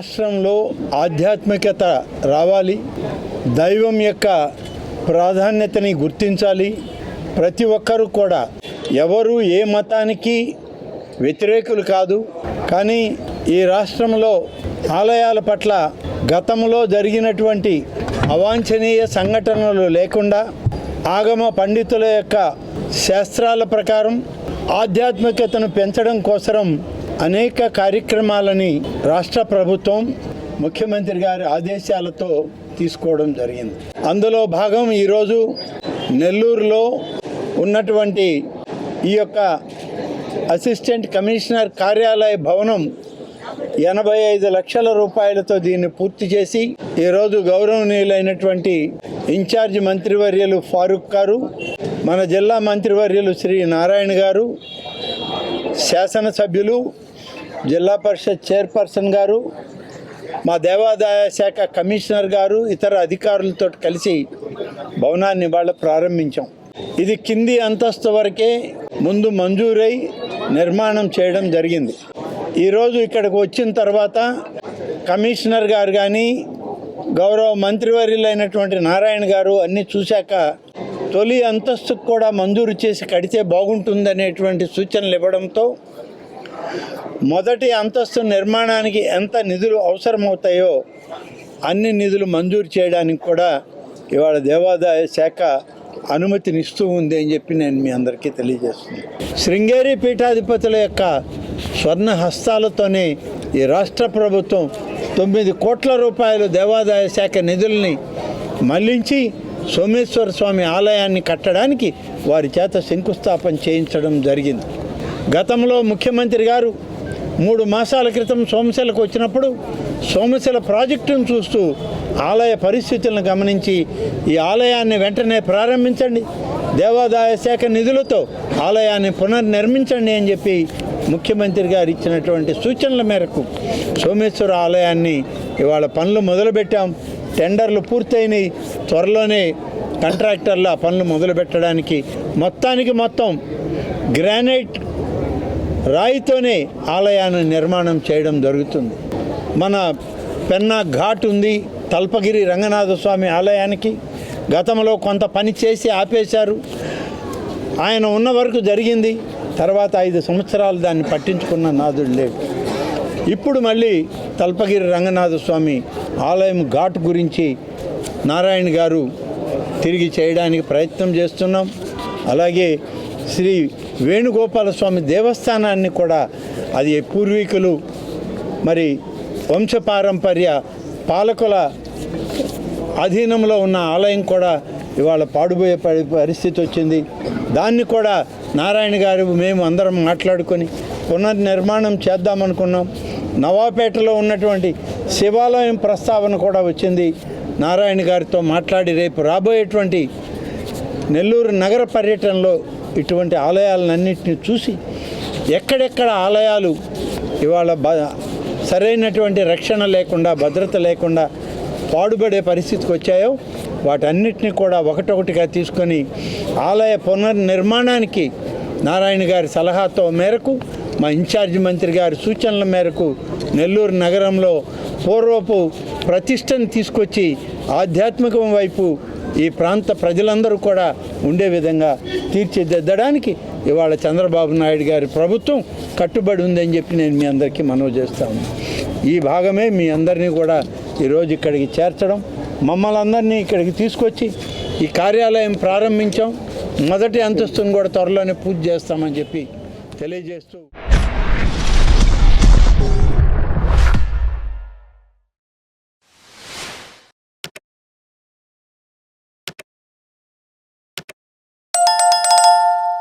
రాష్ట్రంలో ఆధ్యాత్మికత రావాలి, దైవం యొక్క ప్రాధాన్యతని గుర్తించాలి. ప్రతి ఒక్కరూ కూడా ఎవరు ఏ మతానికి వ్యతిరేకులు కాదు. కానీ ఈ రాష్ట్రంలో ఆలయాల పట్ల గతంలో జరిగినటువంటి అవాంఛనీయ సంఘటనలు లేకుండా ఆగమ పండితుల యొక్క శాస్త్రాల ప్రకారం ఆధ్యాత్మికతను పెంచడం కోసం అనేక కార్యక్రమాలని రాష్ట్ర ప్రభుత్వం ముఖ్యమంత్రి గారి ఆదేశాలతో తీసుకోవడం జరిగింది. అందులో భాగం ఈరోజు నెల్లూరులో ఉన్నటువంటి ఈ యొక్క అసిస్టెంట్ కమిషనర్ కార్యాలయ భవనం 85 లక్షల రూపాయలతో దీన్ని పూర్తి చేసి ఈరోజు గౌరవనీయులైనటువంటి ఇన్ఛార్జ్ మంత్రివర్యులు ఫారూక్ గారు, మన జిల్లా మంత్రివర్యులు శ్రీ నారాయణ గారు, శాసనసభ్యులు, జిల్లా పరిషత్ చైర్పర్సన్ గారు, మా దేవాదాయ శాఖ కమిషనర్ గారు, ఇతర అధికారులతో కలిసి భవనాన్ని ఇవాళ ప్రారంభించాం. ఇది కింది అంతస్తు వరకే ముందు మంజూరై నిర్మాణం చేయడం జరిగింది. ఈరోజు ఇక్కడికి వచ్చిన తర్వాత కమిషనర్ గారు కానీ గౌరవ మంత్రివర్యులైనటువంటి నారాయణ గారు అన్నీ చూశాక తొలి అంతస్తుకు కూడా మంజూరు చేసి కడితే బాగుంటుందనేటువంటి సూచనలు ఇవ్వడంతో మొదటి అంతస్తు నిర్మాణానికి ఎంత నిధులు అవసరమవుతాయో అన్ని నిధులు మంజూరు చేయడానికి కూడా ఇవాళ దేవాదాయ శాఖ అనుమతినిస్తూ ఉంది అని చెప్పి నేను మీ అందరికీ తెలియజేస్తున్నాను. శృంగేరి పీఠాధిపతుల యొక్క స్వర్ణ హస్తాలతోనే ఈ రాష్ట్ర ప్రభుత్వం 9 కోట్ల రూపాయలు దేవాదాయ శాఖ నిధుల్ని మళ్లించి సోమేశ్వర స్వామి ఆలయాన్ని కట్టడానికి వారి చేత శంకుస్థాపన చేయించడం జరిగింది. గతంలో ముఖ్యమంత్రి గారు 3 మాసాల క్రితం సోమశిలకు వచ్చినప్పుడు సోమశిల ప్రాజెక్టును చూస్తూ ఆలయ పరిస్థితులను గమనించి ఈ ఆలయాన్ని వెంటనే ప్రారంభించండి, దేవాదాయ శాఖ నిధులతో ఆలయాన్ని పునర్నిర్మించండి అని చెప్పి ముఖ్యమంత్రి గారు ఇచ్చినటువంటి సూచనల మేరకు సోమేశ్వర ఆలయాన్ని ఇవాళ పనులు మొదలుపెట్టాం. టెండర్లు పూర్తయినాయి. త్వరలోనే కాంట్రాక్టర్లు ఆ పనులు మొదలుపెట్టడానికి మొత్తం గ్రానైట్ రాయితోనే ఆలయాన్ని నిర్మాణం చేయడం జరుగుతుంది. మన పెన్నా ఘాట్ ఉంది. తల్పగిరి రంగనాథ స్వామి ఆలయానికి గతంలో కొంత పని చేసి ఆపేశారు. ఆయన ఉన్న వరకు జరిగింది. తర్వాత 5 సంవత్సరాలు దాన్ని పట్టించుకున్న నాదుడు లేడు. ఇప్పుడు మళ్ళీ తల్పగిరి రంగనాథ స్వామి ఆలయం ఘాట్ గురించి నారాయణ గారు తిరిగి చేయడానికి ప్రయత్నం చేస్తున్నాం. అలాగే శ్రీ వేణుగోపాల స్వామి దేవస్థానాన్ని కూడా అది పూర్వీకులు మరి వంశపారంపర్య పాలకుల అధీనంలో ఉన్న ఆలయం కూడా ఇవాళ పాడుపోయే పరిస్థితి వచ్చింది. దాన్ని కూడా నారాయణ గారు మేము అందరం మాట్లాడుకొని పునర్నిర్మాణం చేద్దామనుకున్నాం. నవాపేటలో ఉన్నటువంటి శివాలయం ప్రస్తావన కూడా వచ్చింది. నారాయణ గారితో మాట్లాడి రేపు రాబోయేటువంటి నెల్లూరు నగర పర్యటనలో ఇటువంటి ఆలయాలన్నింటినీ చూసి ఎక్కడెక్కడ ఆలయాలు ఇవాళ సరైనటువంటి రక్షణ లేకుండా, భద్రత లేకుండా పాడుపడే పరిస్థితికి వచ్చాయో వాటన్నిటిని కూడా ఒకటొకటిగా తీసుకొని ఆలయ పునర్నిర్మాణానికి నారాయణ గారి సలహాతో మేరకు, మా ఇన్ఛార్జి మంత్రి గారి సూచనల మేరకు నెల్లూరు నగరంలో పూర్వపు ప్రతిష్టను తీసుకొచ్చి ఆధ్యాత్మికం వైపు ఈ ప్రాంత ప్రజలందరూ కూడా ఉండే విధంగా తీర్చిదిద్దడానికి ఇవాళ చంద్రబాబు నాయుడు గారి ప్రభుత్వం కట్టుబడి ఉందని చెప్పి నేను మీ అందరికీ మనవి చేస్తాను. ఈ భాగమే మీ అందరినీ కూడా ఈరోజు ఇక్కడికి చేర్చడం, మమ్మల్ని అందరినీ ఇక్కడికి తీసుకొచ్చి ఈ కార్యాలయం ప్రారంభించాం. మొదటి అంతస్తును కూడా త్వరలోనే పూర్తి చేస్తామని చెప్పి తెలియజేస్తూ